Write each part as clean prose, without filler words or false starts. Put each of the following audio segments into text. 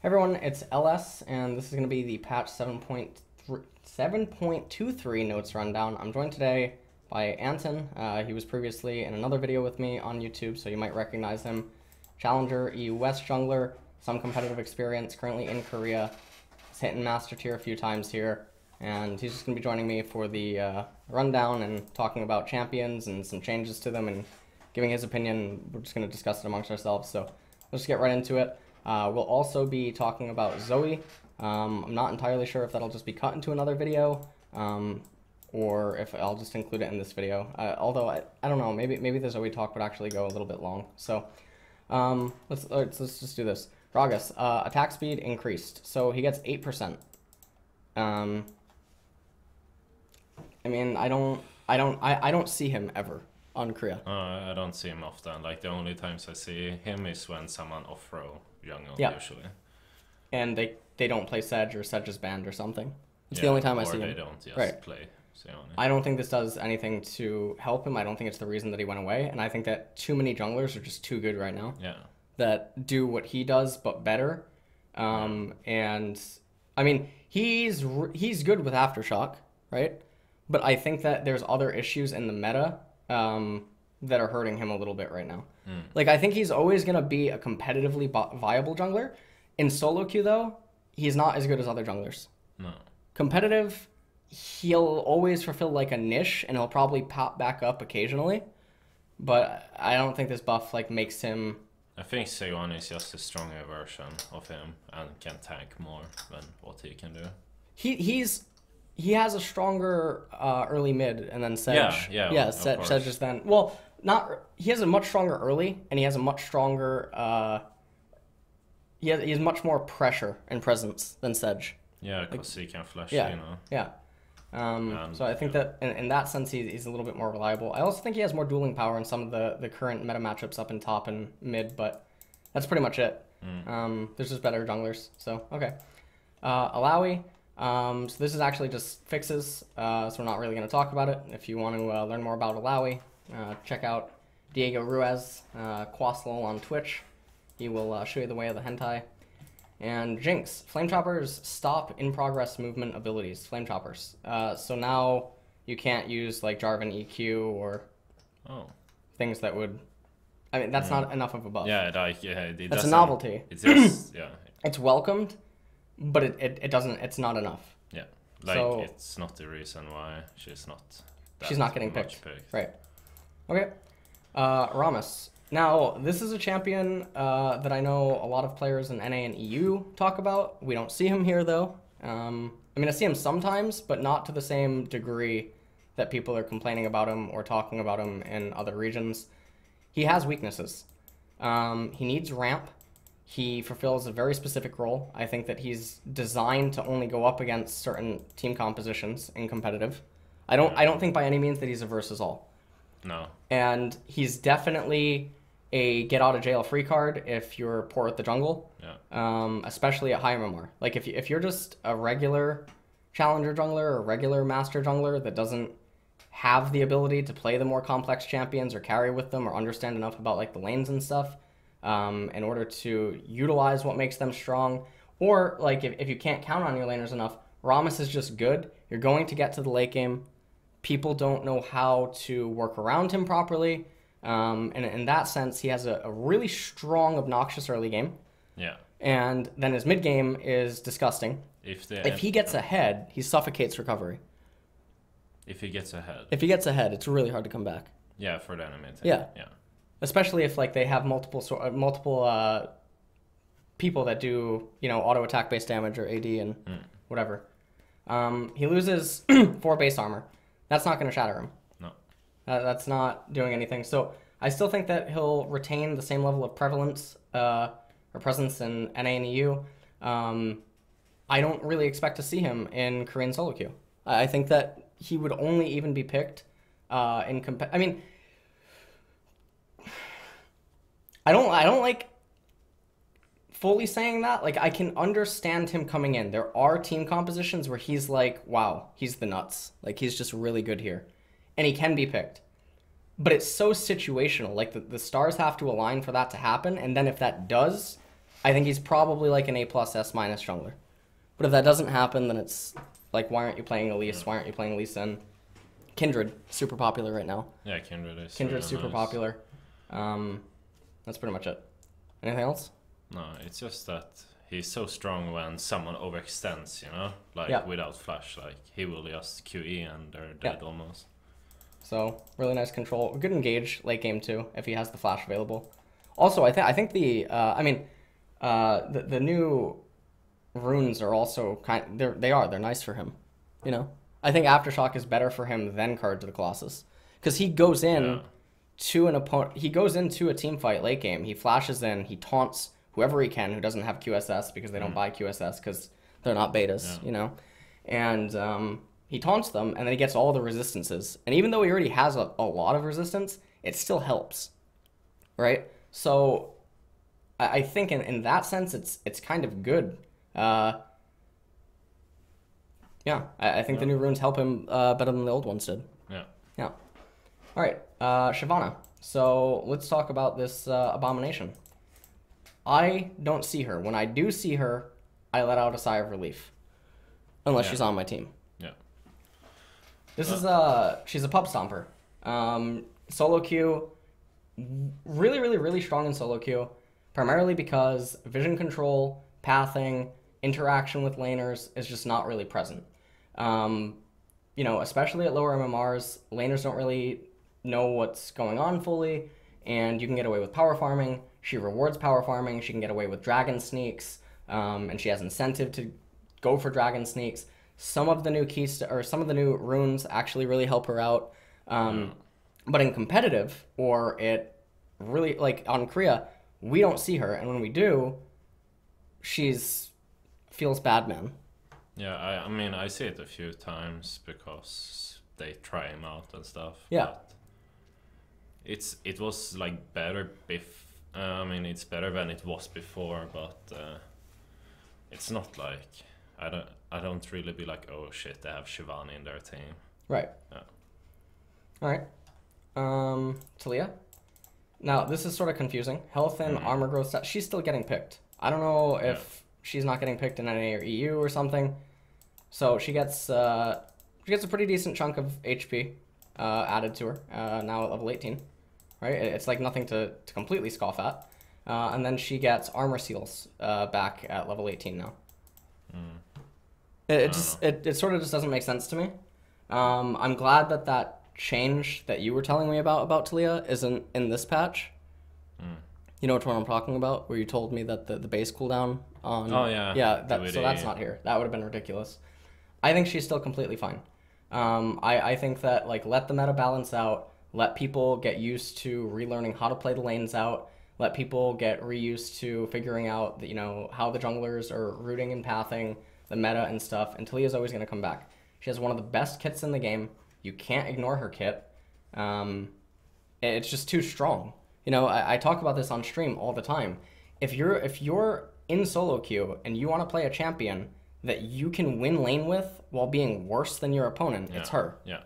Everyone, it's LS, and this is going to be the patch 7.23 notes rundown. I'm joined today by Anton. He was previously in another video with me on YouTube, so you might recognize him. Challenger, EU West jungler, some competitive experience, currently in Korea. He's hitting Master Tier a few times here, and he's just going to be joining me for the rundown and talking about champions and some changes to them and giving his opinion. We're just going to discuss it amongst ourselves, so let's get right into it. We'll also be talking about Zoe. I'm not entirely sure if that'll just be cut into another video, or if I'll just include it in this video. Although I don't know, maybe the Zoe talk would actually go a little bit long. So let's just do this. Ragus, attack speed increased, so he gets 8%. I mean, I don't see him ever on Korea. I don't see him often. Like the only times I see him is when someone off-row jungle usually. And they don't play Sedge, or Sedge is banned or something. It's the only time I see him. Or they don't just play Shyvana. I don't think this does anything to help him. I don't think it's the reason that he went away. And I think that too many junglers are just too good right now. Yeah. That do what he does, but better. And I mean, he's good with Aftershock, right? But I think that there's other issues in the meta that are hurting him a little bit right now. Like, I think he's always going to be a competitively viable jungler. In solo queue, though, he's not as good as other junglers. No. Competitive, he'll always fulfill, like, a niche, and he'll probably pop back up occasionally. But I don't think this buff, like, makes him... I think Shyvana is just a stronger version of him and can tank more than what he can do. He has a stronger early mid, and then Sedge. Yeah, Sedge is then... Well, he has a much stronger early, and he has a much stronger... He has much more pressure and presence than Sedge. Yeah, because he can flash, yeah, you know. Yeah. So I think that in that sense, he's a little bit more reliable. I also think he has more dueling power in some of the current meta matchups up in top and mid, but that's pretty much it. There's just better junglers. So, okay. Alawi. So this is actually just fixes, so we're not really going to talk about it. If you want to learn more about Alawi, check out Diego Ruiz, Quaslol on Twitch. He will show you the way of the hentai. And Jinx, Flame Choppers stop in-progress movement abilities, Flame Choppers. So now you can't use like Jarvan EQ or things that would... I mean, that's not enough of a buff. Yeah, that's a novelty. It's just, yeah. It's welcomed, but it doesn't. It's not enough. Yeah, like so, it's not the reason why she's not getting picked. Right. Okay. Rammus. Now, this is a champion that I know a lot of players in NA and EU talk about. We don't see him here, though. I mean, I see him sometimes, but not to the same degree that people are complaining about him or talking about him in other regions. He has weaknesses. He needs ramp. He fulfills a very specific role. I think that he's designed to only go up against certain team compositions in competitive. I don't think by any means that he's a versus all. No. And he's definitely a get out of jail free card if you're poor at the jungle. Yeah. Especially at high MMR. Like if you're just a regular challenger jungler or a regular master jungler that doesn't have the ability to play the more complex champions or carry with them or understand enough about like the lanes and stuff, in order to utilize what makes them strong, or like if you can't count on your laners enough, Rammus is just good. You're going to get to the late game. People don't know how to work around him properly. And in that sense, he has a really strong, obnoxious early game. Yeah. And then his mid game is disgusting. If he gets ahead, he suffocates recovery. If he gets ahead, it's really hard to come back. Yeah, for the enemy. Yeah. Yeah. Especially if like they have multiple people that do, you know, auto attack based damage or AD and whatever. He loses 4 base armor. That's not going to shatter him. No. That's not doing anything. So I still think that he'll retain the same level of prevalence or presence in NA and EU. I don't really expect to see him in Korean solo queue. I think that he would only even be picked I mean, I don't like fully saying that. Like, I can understand him coming in. There are team compositions where he's like, wow, he's the nuts. Like, he's just really good here. And he can be picked. But it's so situational. Like, the stars have to align for that to happen. And then if that does, I think he's probably like an A+, S- jungler. But if that doesn't happen, then it's like, why aren't you playing Elise? Yeah. Why aren't you playing Lee Sin? Kindred, super popular right now. Yeah, Kindred is Kindred's really super nice. popular. That's pretty much it. Anything else? No, it's just that he's so strong when someone overextends, you know? Like, Yeah. without flash, like, he will just QE and they're dead almost. So, really nice control. Good engage late game too, if he has the flash available. Also, I think the, the new runes are also they're nice for him, you know? I think Aftershock is better for him than Card to the Colossus. Because he goes in to an opponent, he goes into a team fight late game, he flashes in, he taunts whoever he can who doesn't have QSS because they don't buy QSS because they're not betas, you know? And he taunts them, and then he gets all the resistances. And even though he already has a lot of resistance, it still helps, right? So I think in that sense, it's kind of good. Yeah, I think the new runes help him better than the old ones did. Yeah. Yeah. All right, Shyvana. So let's talk about this abomination. I don't see her. When I do see her, I let out a sigh of relief. Unless she's on my team. Yeah. This is she's a pub stomper. Solo queue, really strong in solo queue, primarily because vision control, pathing, interaction with laners is just not really present. You know, especially at lower MMRs, laners don't really know what's going on fully, and you can get away with power farming. She rewards power farming. She can get away with dragon sneaks, and she has incentive to go for dragon sneaks. Some of the new Keystone or some of the new runes actually really help her out. But in competitive, or it really like on Korea, we don't see her, and when we do, feels bad, man. Yeah, I mean, I see it a few times because they try him out and stuff. Yeah. But it was like better I mean, it's better than it was before, but it's not like I don't really be like, oh shit, they have Shyvana in their team. Right. Yeah. All right. Taliyah. Now this is sort of confusing. Health and armor growth stat. She's still getting picked. I don't know if she's not getting picked in NA or EU or something. So she gets a pretty decent chunk of HP added to her now at level 18. Right? It's like nothing to completely scoff at. And then she gets armor seals back at level 18 now. It sort of just doesn't make sense to me. I'm glad that change that you were telling me about Taliyah isn't in this patch. You know which one I'm talking about? Where you told me that the base cooldown on... Oh, yeah. Yeah, so that's not here. That would have been ridiculous. I think she's still completely fine. I think that, like, let the meta balance out. Let people get used to relearning how to play the lanes out. Let people get reused to figuring out, you know, how the junglers are rooting and pathing, the meta and stuff. And Taliyah's always going to come back. She has one of the best kits in the game. You can't ignore her kit. It's just too strong. You know, I talk about this on stream all the time. If you're in solo queue and you want to play a champion that you can win lane with while being worse than your opponent, it's her. Yeah.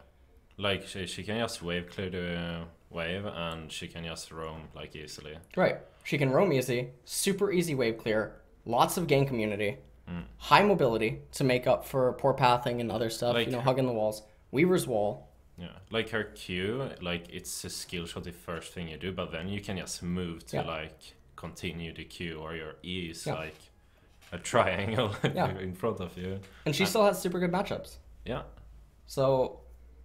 Like, she can just wave clear the wave, and she can just roam, like, easily. Right. She can roam easy, super easy wave clear, lots of gank immunity, high mobility to make up for poor pathing and other stuff, like, you know, hugging the walls. Weaver's Wall. Yeah, like her Q, like, it's a skill shot the first thing you do, but then you can just move to, like, continue the Q, or your E is, like, a triangle in front of you. And she still has super good matchups. Yeah. So...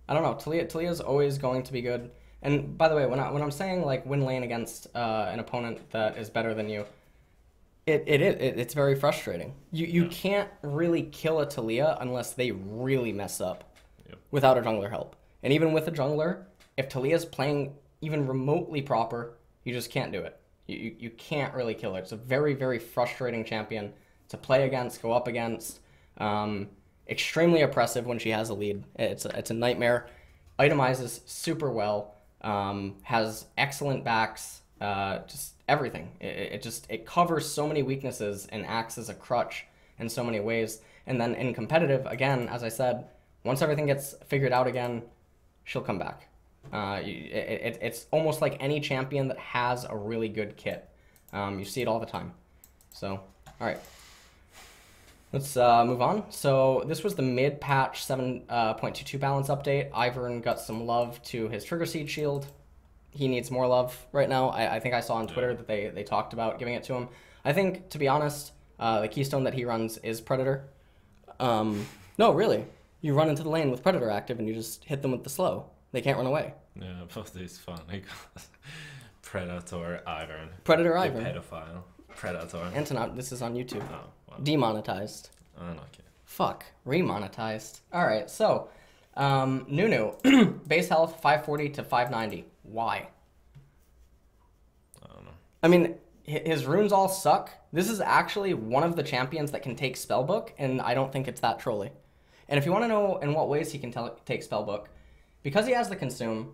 I don't know. Taliyah's always going to be good. And by the way, when I'm saying like win lane against an opponent that is better than you, it's very frustrating. You can't really kill a Taliyah unless they really mess up without a jungler help. And even with a jungler, if Taliyah's playing even remotely proper, you just can't do it. You can't really kill her. It's a very frustrating champion to play against, go up against. Extremely oppressive when she has a lead. It's a nightmare. Itemizes super well. Has excellent backs. Just everything. It covers so many weaknesses and acts as a crutch in so many ways. And then in competitive, again, as I said, once everything gets figured out again, she'll come back. It's almost like any champion that has a really good kit. You see it all the time. So, all right. Let's move on. So this was the mid-patch 7.22 balance update. Ivern got some love to his Trigger Seed shield. He needs more love right now. I think I saw on Twitter that they talked about giving it to him. I think, to be honest, the Keystone that he runs is Predator. No, really. You run into the lane with Predator active and you just hit them with the slow. They can't run away. Yeah, but it's funny because Predator Ivern. Predator The Ivern. pedophile. Predator. Anton, this is on YouTube. Oh, well. Demonetized. Okay. Fuck. Remonetized. Alright, so, Nunu. Base health 540 to 590. Why? I don't know. I mean, his runes all suck. This is actually one of the champions that can take Spellbook, and I don't think it's that trolly. And if you want to know in what ways he can take Spellbook, because he has the Consume,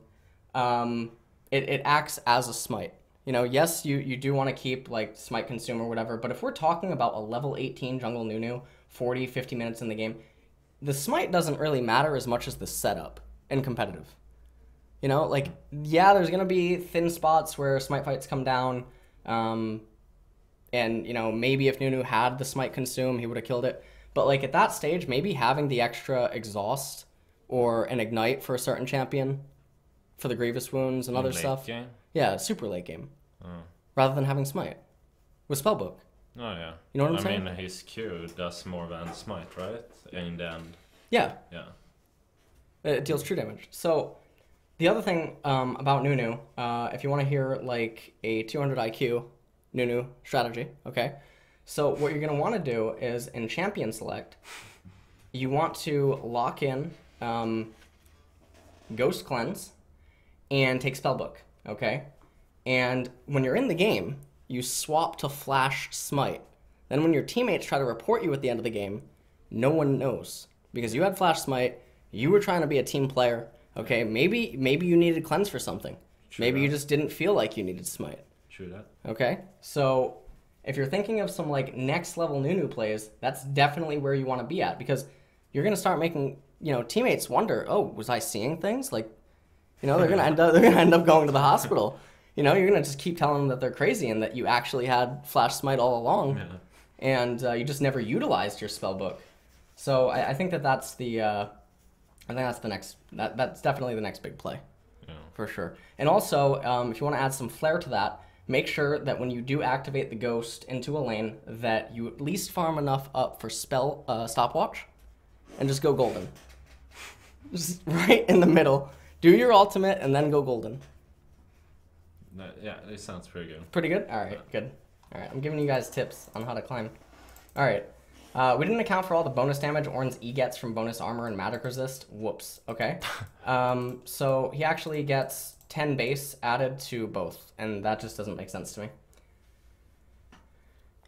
it acts as a smite. You know, yes, you do want to keep, like, Smite Consume or whatever, but if we're talking about a level 18 jungle Nunu, 40, 50 minutes in the game, the Smite doesn't really matter as much as the setup in competitive. You know, like, yeah, there's going to be thin spots where Smite fights come down, and, you know, maybe if Nunu had the Smite Consume, he would have killed it. But, like, at that stage, maybe having the extra Exhaust or an Ignite for a certain champion for the Grievous Wounds and other stuff. Game? Yeah, super late game. Oh. Rather than having Smite. With Spellbook. Oh, yeah. You know what I'm saying? I mean, his Q does more than Smite, right? In the end. Yeah. Yeah. It deals true damage. So, the other thing about Nunu, if you want to hear, like, a 200 IQ Nunu strategy, okay? So, what you're going to want to do is, in Champion Select, you want to lock in Ghost Cleanse and take Spellbook, okay? And when you're in the game, you swap to Flash Smite. Then when your teammates try to report you at the end of the game, no one knows. Because you had Flash Smite, you were trying to be a team player, okay? Maybe you needed Cleanse for something. Maybe you just didn't feel like you needed Smite. True that. Okay? So, if you're thinking of some, like, next-level Nunu plays, that's definitely where you want to be at. Because you're going to start making, you know, teammates wonder, oh, was I seeing things? Like, you know, they're going to end up going to the hospital. You know, you're going to just keep telling them that they're crazy and that you actually had Flash Smite all along. Yeah. And you just never utilized your Spellbook. So I think that's the... I think that's the next... That's definitely the next big play. Yeah. For sure. And also, if you want to add some flair to that, make sure that when you do activate the Ghost into a lane, that you at least farm enough up for spell stopwatch, and just go golden. Just right in the middle. Do your ultimate, and then go golden. Yeah, it sounds pretty good. Pretty good? Alright, good. Alright, I'm giving you guys tips on how to climb. Alright. We didn't account for all the bonus damage Ornn's E gets from bonus armor and magic resist. Whoops. Okay. So he actually gets 10 base added to both, and that just doesn't make sense to me.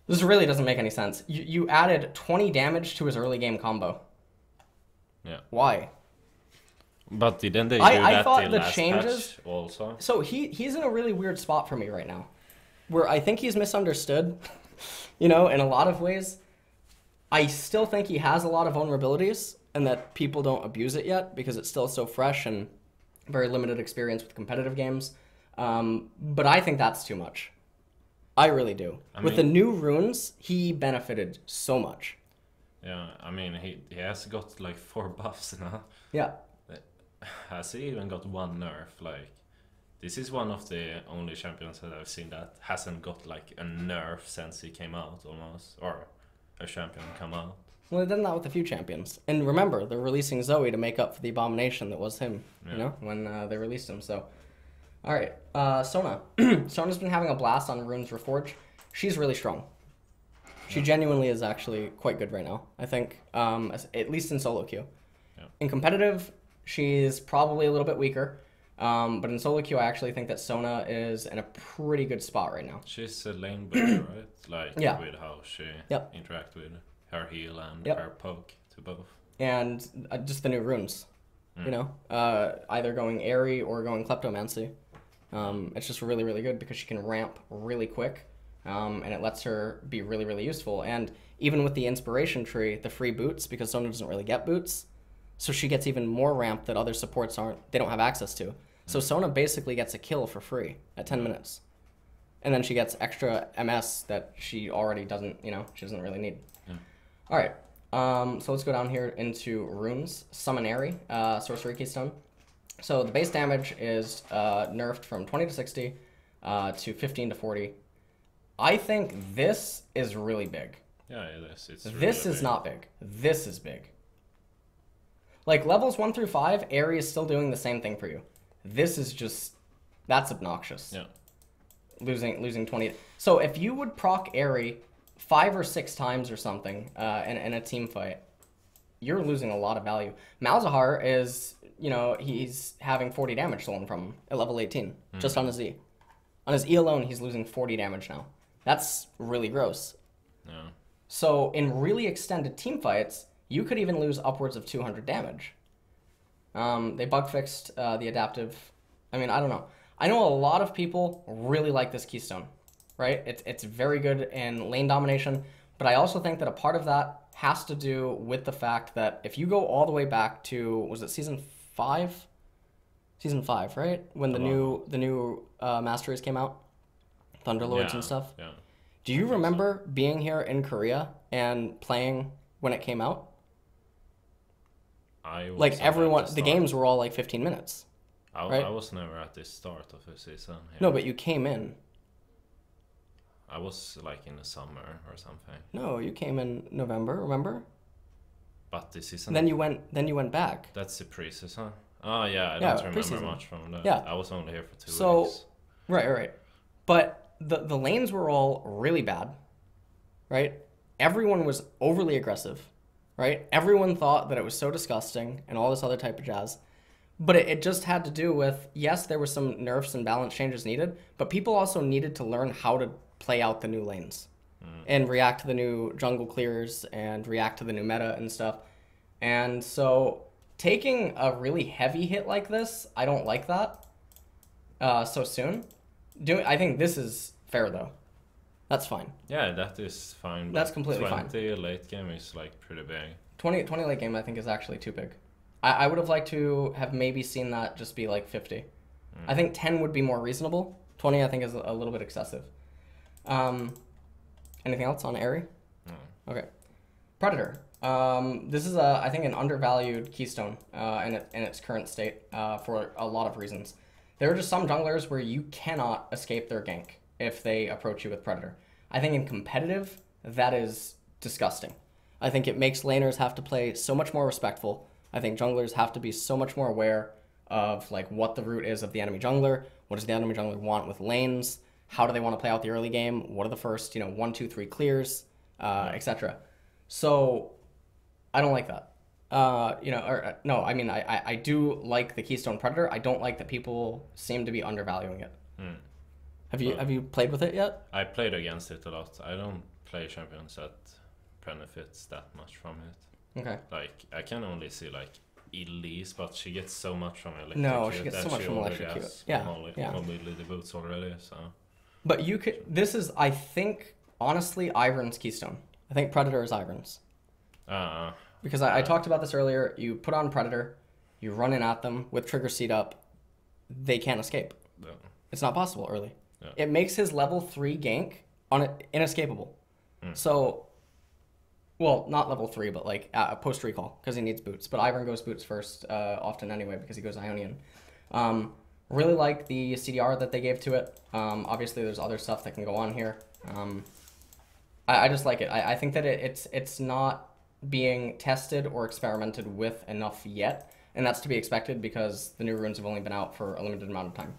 This really doesn't make any sense. You added 20 damage to his early game combo. Yeah. Why? But didn't they do I that thought in the last changes patch also? So he's in a really weird spot for me right now, where I think he's misunderstood. You know, in a lot of ways. I still think he has a lot of vulnerabilities, and that people don't abuse it yet because it's still so fresh and very limited experience with competitive games. But I think that's too much. I really do. With the new runes, he benefited so much. Yeah, I mean, he has got like 4 buffs now. Yeah. Has he even got 1 nerf? Like, this is one of the only champions that I've seen that hasn't got like a nerf since he came out almost, or a champion come out. Well, they've done that with a few champions. And remember, they're releasing Zoe to make up for the abomination that was him, you know, when they released him. So, all right, Sona. Sona's been having a blast on Runes Reforged. She's really strong. She genuinely is actually quite good right now, I think, at least in solo queue. Yeah. In competitive, she's probably a little bit weaker. But in solo queue, I actually think that Sona is in a pretty good spot right now. She's a lane builder, right? Like, with how she interact with her heal and her poke to both. And just the new runes, you know? Either going Airy or going Kleptomancy. It's just really, really good because she can ramp really quick. And it lets her be really, really useful. And even with the inspiration tree, the free boots, because Sona doesn't really get boots, so she gets even more ramp that other supports they don't have access to. So Sona basically gets a kill for free at 10 minutes. and then she gets extra MS that she already doesn't, you know, she doesn't really need. Yeah. All right, so let's go down here into runes. Summonary, sorcery keystone. So the base damage is nerfed from 20 to 60 to 15 to 40. I think this is really big. Yeah, it is. It's really This is big. not big. This is big. Like levels 1 through 5, Aerie is still doing the same thing for you. This is just, that's obnoxious. Yeah. Losing 20. So if you would proc Aerie 5 or 6 times or something in a team fight, you're losing a lot of value. Malzahar is, you know, he's having 40 damage stolen from him at level 18, just on his E. On his E alone, he's losing 40 damage now. That's really gross. Yeah. So in really extended team fights, you could even lose upwards of 200 damage. They bug fixed the adaptive. I mean, I don't know. I know a lot of people really like this keystone, right? It's very good in lane domination, but I also think that a part of that has to do with the fact that if you go all the way back to, was it season 5? Season 5, right? When the new masteries came out, Thunderlords and stuff. Yeah. Do you remember being here in Korea and playing when it came out? Like everyone, the games were all like 15 minutes. Right? I was never at the start of the season. Yeah. No, but you came in. I was like in the summer or something. No, you came in November, remember? But this season. Then you went back. That's the pre-season. Oh yeah, I don't remember pre-season. much from that. Yeah. I was only here for 2 So, weeks. right. But the lanes were all really bad, right? Everyone was overly aggressive, right? Everyone thought that it was so disgusting and all this other type of jazz. But it just had to do with, yes, there were some nerfs and balance changes needed, but people also needed to learn how to play out the new lanes and react to the new jungle clears and react to the new meta and stuff. And so taking a really heavy hit like this, I don't like that so soon. I think this is fair, though. That's fine. Yeah, that is fine. That's completely 20 fine. 20 late game is like pretty big. 20 late game, I think, is actually too big. I would have liked to have maybe seen that just be like 50. I think 10 would be more reasonable. 20, I think, is a little bit excessive. Anything else on Aerie? No. Okay. Predator. This is, I think, an undervalued keystone in its current state for a lot of reasons. There are just some junglers where you cannot escape their gank if they approach you with Predator. I think in competitive, that is disgusting. I think it makes laners have to play so much more respectful. I think junglers have to be so much more aware of like what the route is of the enemy jungler. What does the enemy jungler want with lanes? How do they want to play out the early game? What are the first, 1, 2, 3 clears, etc. So I don't like that. No, I mean, I do like the Keystone Predator. I don't like that people seem to be undervaluing it. Have you played with it yet? I played against it a lot. I don't play champions that benefits that much from it. Okay. Like, I can only see like Elise, but she gets so much from electric. No, she gets so much from electric. Yeah. Mobility boots already, so. But you could. This is, I think, honestly, Ivern's Keystone. I think Predator is Ivern's. Because I talked about this earlier. You put on Predator, you run in at them with trigger seed up. They can't escape. Yeah. It's not possible early. Yeah. It makes his level 3 gank on it inescapable. So, well, not level 3, but like post recall because he needs boots. But Ivern goes boots first often anyway because he goes Ionian. Really like the CDR that they gave to it. Obviously, there's other stuff that can go on here. I just like it. I think that it's not being tested or experimented with enough yet, and that's to be expected because the new runes have only been out for a limited amount of time.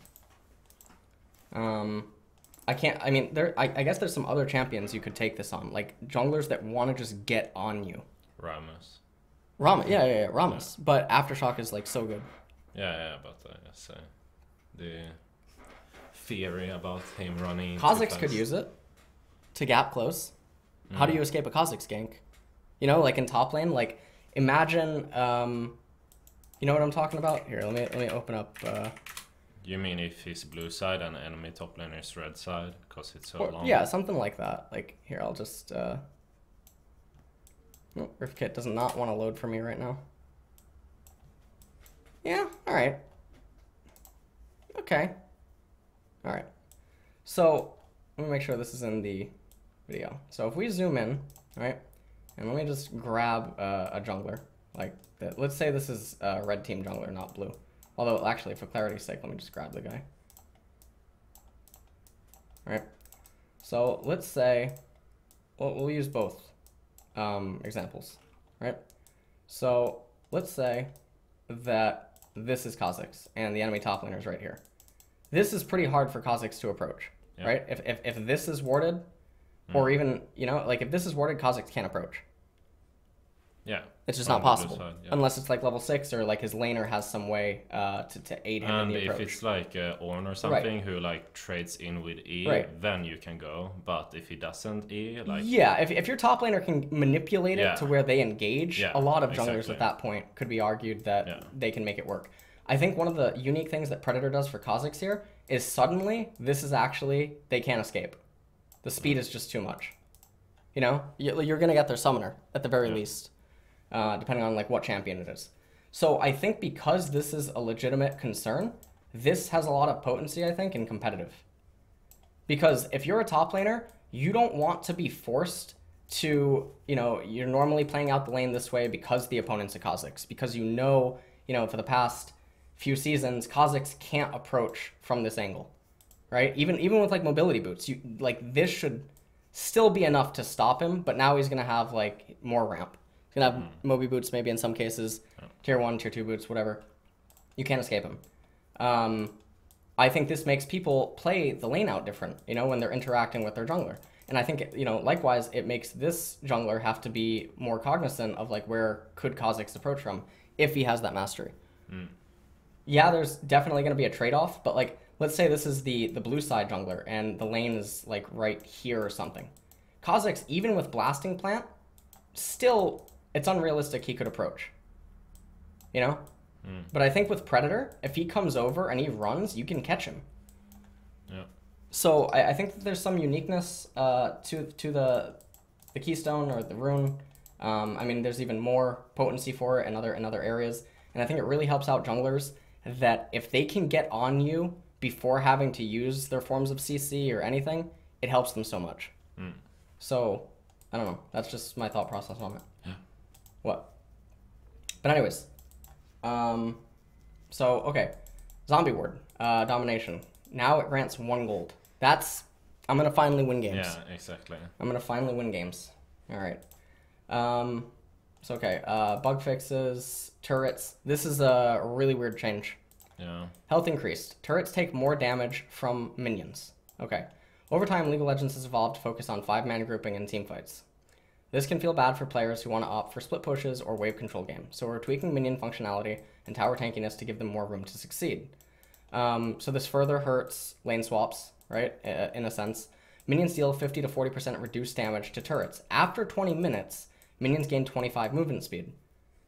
I guess there's some other champions you could take this on, like junglers that want to just get on you. Rammus. Rammus, yeah, Rammus. Yeah. But Aftershock is like so good. Yeah, but I guess the theory about him running. Kha'Zix could use it to gap close. How do you escape a Kha'Zix gank? Like in top lane, like imagine, you know what I'm talking about? Here, let me open up. You mean if he's blue side and enemy top lane is red side because it's so long? Yeah, something like that. Like here, I'll just. Rift Kit does not want to load for me right now. Yeah. All right. Okay. All right. So let me make sure this is in the video. So if we zoom in, right, and let me just grab a jungler, like that. Let's say this is a red team jungler, not blue. Although, actually, for clarity's sake, let me just grab the guy. All right. So let's say, well, we'll use both examples, right? So let's say that this is Kha'Zix and the enemy top laner is right here. This is pretty hard for Kha'Zix to approach, right? If this is warded, or even, you know, like if this is warded, Kha'Zix can't approach. Yeah. It's just not possible. Unless it's like level 6 or like his laner has some way to aid him in the approach. And if it's like Ornn or something who like trades in with E, then you can go. But if he doesn't E, like... Yeah, if your top laner can manipulate it to where they engage, a lot of junglers at that point could be argued that they can make it work. I think one of the unique things that Predator does for Kha'Zix here is suddenly this is actually, they can't escape. The speed is just too much. You know, you're going to get their summoner at the very least. Depending on like what champion it is. So I think because this is a legitimate concern, this has a lot of potency, I think, in competitive. Because if you're a top laner, you don't want to be forced to, you know, you're normally playing out the lane this way because the opponent's a Kha'Zix. Because you know, for the past few seasons, Kha'Zix can't approach from this angle, right? Even with like mobility boots, like this should still be enough to stop him, but now he's going to have like more ramp. He's going to have Moby boots maybe in some cases, tier 1, tier 2 boots, whatever. You can't escape him. I think this makes people play the lane out different, you know, when they're interacting with their jungler. And I think, you know, likewise, it makes this jungler have to be more cognizant of like where could Kha'Zix approach from if he has that mastery. Yeah, there's definitely going to be a trade-off, but like, let's say this is the blue side jungler and the lane is like right here or something. Kha'Zix, even with Blasting Plant, still... it's unrealistic he could approach, you know? But I think with Predator, if he comes over and he runs, you can catch him. Yeah. So I think that there's some uniqueness to the Keystone or the rune. I mean, there's even more potency for it in other areas. And I think it really helps out junglers that if they can get on you before having to use their forms of CC or anything, it helps them so much. So, I don't know. That's just my thought process on it. What? But anyways, so, okay, Zombie Ward, Domination. Now it grants 1 gold. That's, I'm going to finally win games. Yeah, exactly. I'm going to finally win games. All right. So, okay, bug fixes, turrets. This is a really weird change. Yeah. Health increased. Turrets take more damage from minions. Okay. Over time, League of Legends has evolved to focus on 5-man grouping and team fights. This can feel bad for players who want to opt for split pushes or wave control game, so we're tweaking minion functionality and tower tankiness to give them more room to succeed. So this further hurts lane swaps, right, in a sense. Minions deal 50 to 40% reduced damage to turrets. After 20 minutes, minions gain 25 movement speed.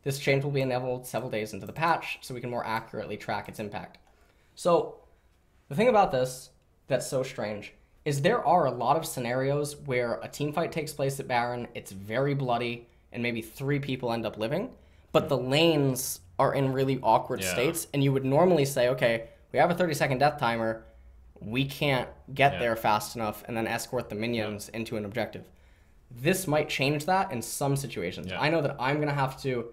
This change will be enabled several days into the patch, so we can more accurately track its impact. So the thing about this that's so strange is there are a lot of scenarios where a team fight takes place at Baron, it's very bloody, and maybe 3 people end up living, but the lanes are in really awkward states, and you would normally say, okay, we have a 30-second death timer, we can't get there fast enough, and then escort the minions into an objective. This might change that in some situations. I know that I'm going to have to,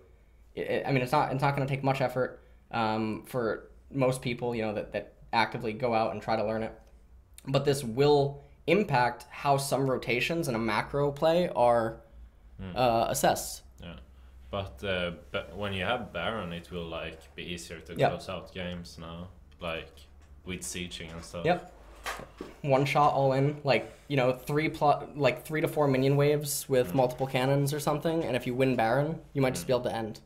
I mean, it's not going to take much effort for most people, you know, that actively go out and try to learn it. But this will impact how some rotations in a macro play are assessed. Yeah, but when you have Baron, it will like be easier to close out games now, like with sieging and stuff. Yep. One shot all in, like, you know, 3 to 4 minion waves with multiple cannons or something, and if you win Baron, you might just be able to end.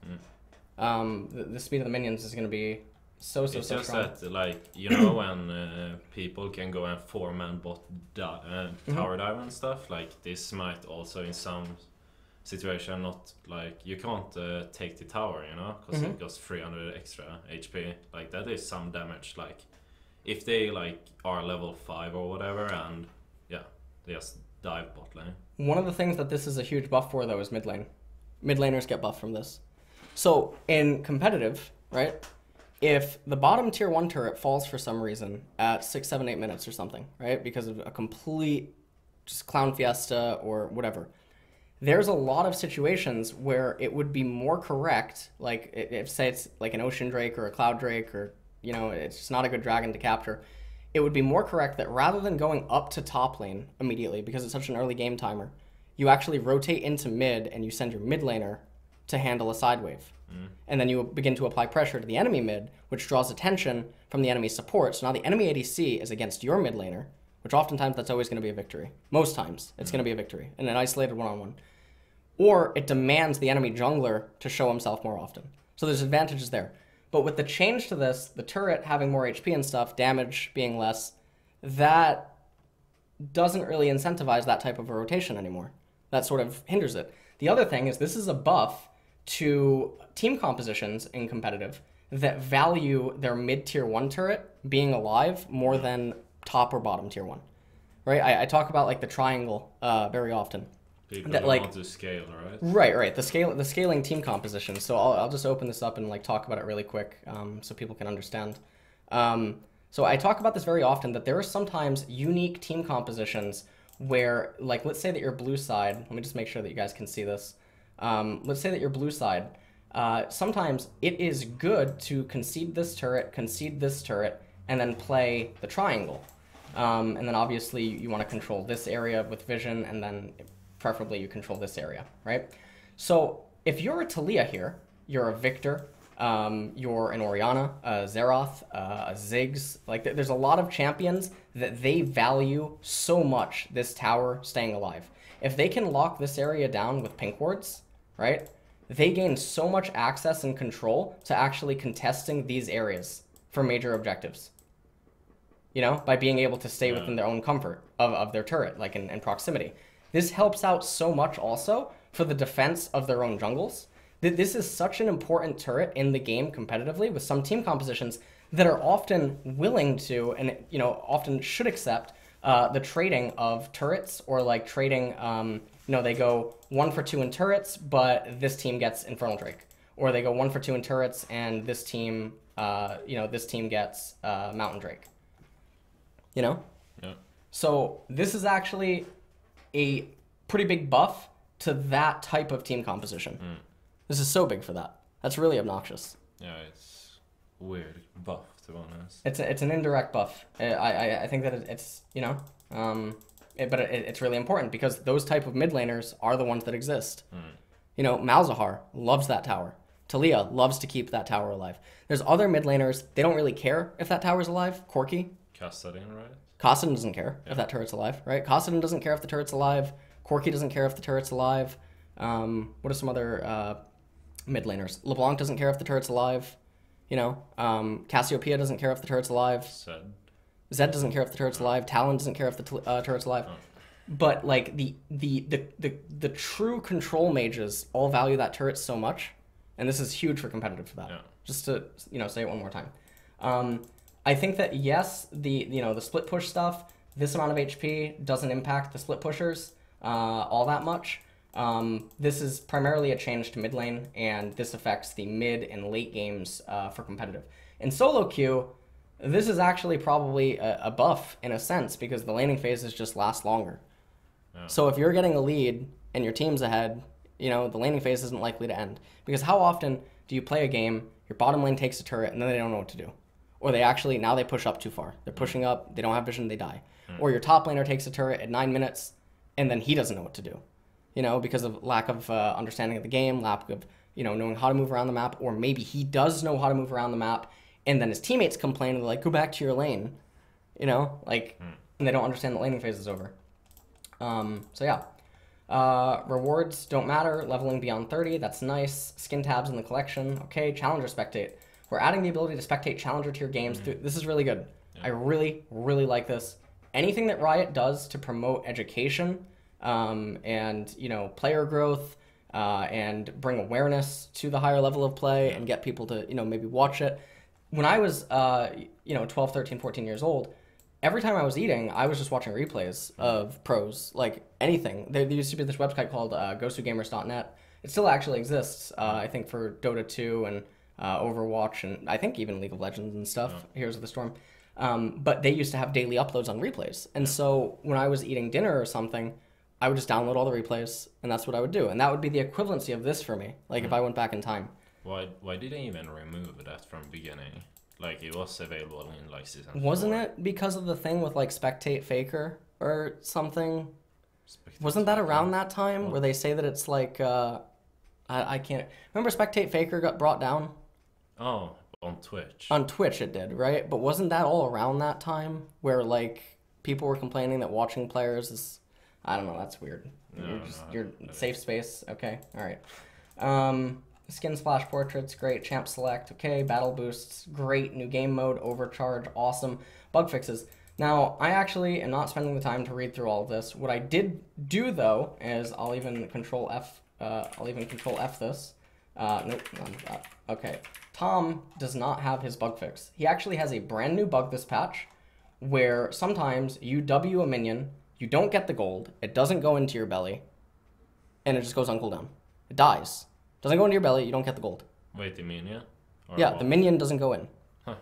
The speed of the minions is going to be so it's just strong. That, like, you know, when people can go and 4-man bot tower dive and stuff, like this might also in some situation not, like, you can't take the tower, you know, because it goes 300 extra HP. Like, that is some damage. Like, if they like are level 5 or whatever, and they just dive bot lane. One of the things that this is a huge buff for, though, is mid lane. Mid laners get buffed from this. So in competitive, right? if the bottom tier 1 turret falls for some reason at 6, 7, 8 minutes or something, right, because of a complete just clown fiesta or whatever, there's a lot of situations where it would be more correct, like if say it's like an ocean drake or a cloud drake, or it's just not a good dragon to capture, it would be more correct that rather than going up to top lane immediately because it's such an early game timer, you actually rotate into mid and you send your mid laner to handle a side wave. And then you begin to apply pressure to the enemy mid, which draws attention from the enemy support. So now the enemy ADC is against your mid laner, which oftentimes that's always going to be a victory. Most times it's going to be a victory in an isolated one-on-one. Or it demands the enemy jungler to show himself more often. So there's advantages there. But with the change to this, the turret having more HP and stuff, damage being less, that doesn't really incentivize that type of a rotation anymore. That sort of hinders it. The other thing is this is a buff to team compositions in competitive that value their mid-tier 1 turret being alive more than top or bottom tier 1. Right? I talk about like the triangle very often. People that, don't like, want to scale, right? Right. The scaling team composition. So I'll just open this up and like talk about it really quick, so people can understand. So I talk about this very often, that there are sometimes unique team compositions where, like, let's say that your blue side. Let me just make sure that you guys can see this. Let's say that your blue side. Sometimes it is good to concede this turret, and then play the triangle. And then obviously you want to control this area with vision, and then preferably you control this area, right? So if you're a Taliyah here, you're a Victor, you're an Orianna, a Zeroth, a Ziggs, like there's a lot of champions that they value so much this tower staying alive. If they can lock this area down with pink wards, right, they gain so much access and control to actually contesting these areas for major objectives. By being able to stay within their own comfort of their turret, like in proximity. This helps out so much also for the defense of their own jungles. This is such an important turret in the game competitively with some team compositions that are often willing to, and often should accept, the trading of turrets, or like trading, they go 1 for 2 in turrets, but this team gets Infernal Drake. Or they go 1 for 2 in turrets and this team, this team gets Mountain Drake. Yeah. So this is actually a pretty big buff to that type of team composition. This is so big for that. That's really obnoxious. Yeah, it's weird buff, to be honest. It's an indirect buff. I think that it's but it's really important because those type of mid laners are the ones that exist. Malzahar loves that tower. Taliyah loves to keep that tower alive. There's other mid laners, they don't really care if that tower's alive. Corki. Kassadin, right? Kassadin doesn't care if that turret's alive, right? Kassadin doesn't care if the turret's alive. Corki doesn't care if the turret's alive. What are some other mid laners? LeBlanc doesn't care if the turret's alive. Cassiopeia doesn't care if the turret's alive. Zed doesn't care if the turret's alive. Talon doesn't care if the turret's alive. But like the true control mages all value that turret so much, and this is huge for competitive for that. Just to say it one more time. I think that yes, the split push stuff, this amount of HP doesn't impact the split pushers all that much. This is primarily a change to mid lane, and this affects the mid and late games for competitive. In solo queue, this is actually probably a buff in a sense because the laning phases just last longer. So if you're getting a lead and your team's ahead, the laning phase isn't likely to end. Because how often do you play a game, your bottom lane takes a turret, and then they don't know what to do? Or now they push up too far. They're pushing up, they don't have vision, they die. Or your top laner takes a turret at 9 minutes, and then he doesn't know what to do. Because of lack of understanding of the game, lack of, knowing how to move around the map, or maybe he does know how to move around the map, and then his teammates complain, and they're like, go back to your lane. And they don't understand the laning phase is over. Rewards don't matter. Leveling beyond 30, that's nice. Skin tabs in the collection. Okay, Challenger Spectate. We're adding the ability to spectate Challenger tier games. This is really good. I really, really like this. Anything that Riot does to promote education and, player growth and bring awareness to the higher level of play and get people to, maybe watch it. When I was, 12, 13, 14 years old, every time I was eating, I was just watching replays of pros, like anything. There used to be this website called gosugamers.net. It still actually exists, I think, for Dota 2 and Overwatch, and I think even League of Legends and stuff, Heroes of the Storm. But they used to have daily uploads on replays. And so when I was eating dinner or something, I would just download all the replays, and that's what I would do. And that would be the equivalency of this for me, like if I went back in time. Why did they even remove that from beginning? Like, it was available in, like, season Wasn't 4. it because of the thing with, like, Spectate Faker or something? Spectate Wasn't that Faker? around that time where they say that it's like, I can't... Remember Spectate Faker got brought down? Oh, on Twitch. On Twitch it did, right? But wasn't that all around that time where, like, people were complaining that watching players is... I don't know, that's weird. No, You're safe space. Okay, all right. Skin splash portraits, great. Champ select, okay. Battle boosts, great. New game mode, overcharge, awesome. Bug fixes. Now, I actually am not spending the time to read through all of this. What I did do though is I'll even control F. This. Nope, none of that. Okay. Tom does not have his bug fix. He actually has a brand new bug this patch, where sometimes you W a minion. You don't get the gold, it doesn't go into your belly, and it just goes on cooldown. It dies. Doesn't go into your belly, you don't get the gold. Wait, the minion? Or Yeah, what? the minion doesn't go in. Huh.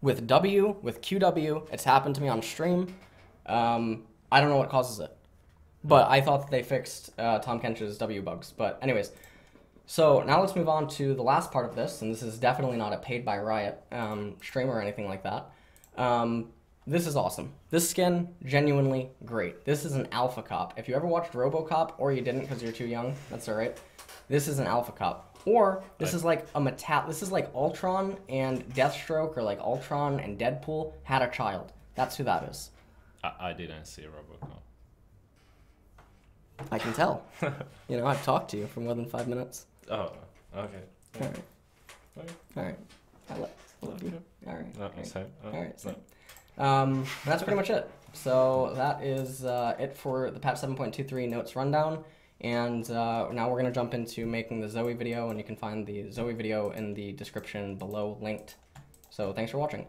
With W, with QW, it's happened to me on stream. I don't know what causes it. But I thought that they fixed Tom Kench's W bugs. But anyways, so now let's move on to the last part of this, and this is definitely not a paid by Riot stream or anything like that. This is awesome. This skin, genuinely great. This is an alpha cop. If you ever watched RoboCop, or you didn't because you're too young, that's all right. This is an alpha cop. Or this is like a this is like Ultron and Deathstroke, or like Ultron and Deadpool had a child. That's who that is. I didn't see RoboCop. I can tell. You know, I've talked to you for more than 5 minutes. Oh, okay. All right. Okay. All right. I love you. All right. No, Great. same. All right. No. Same. That's pretty much it. So that is it for the patch 7.23 notes rundown. And now we're going to jump into making the Zoe video, and you can find the Zoe video in the description below linked. So thanks for watching.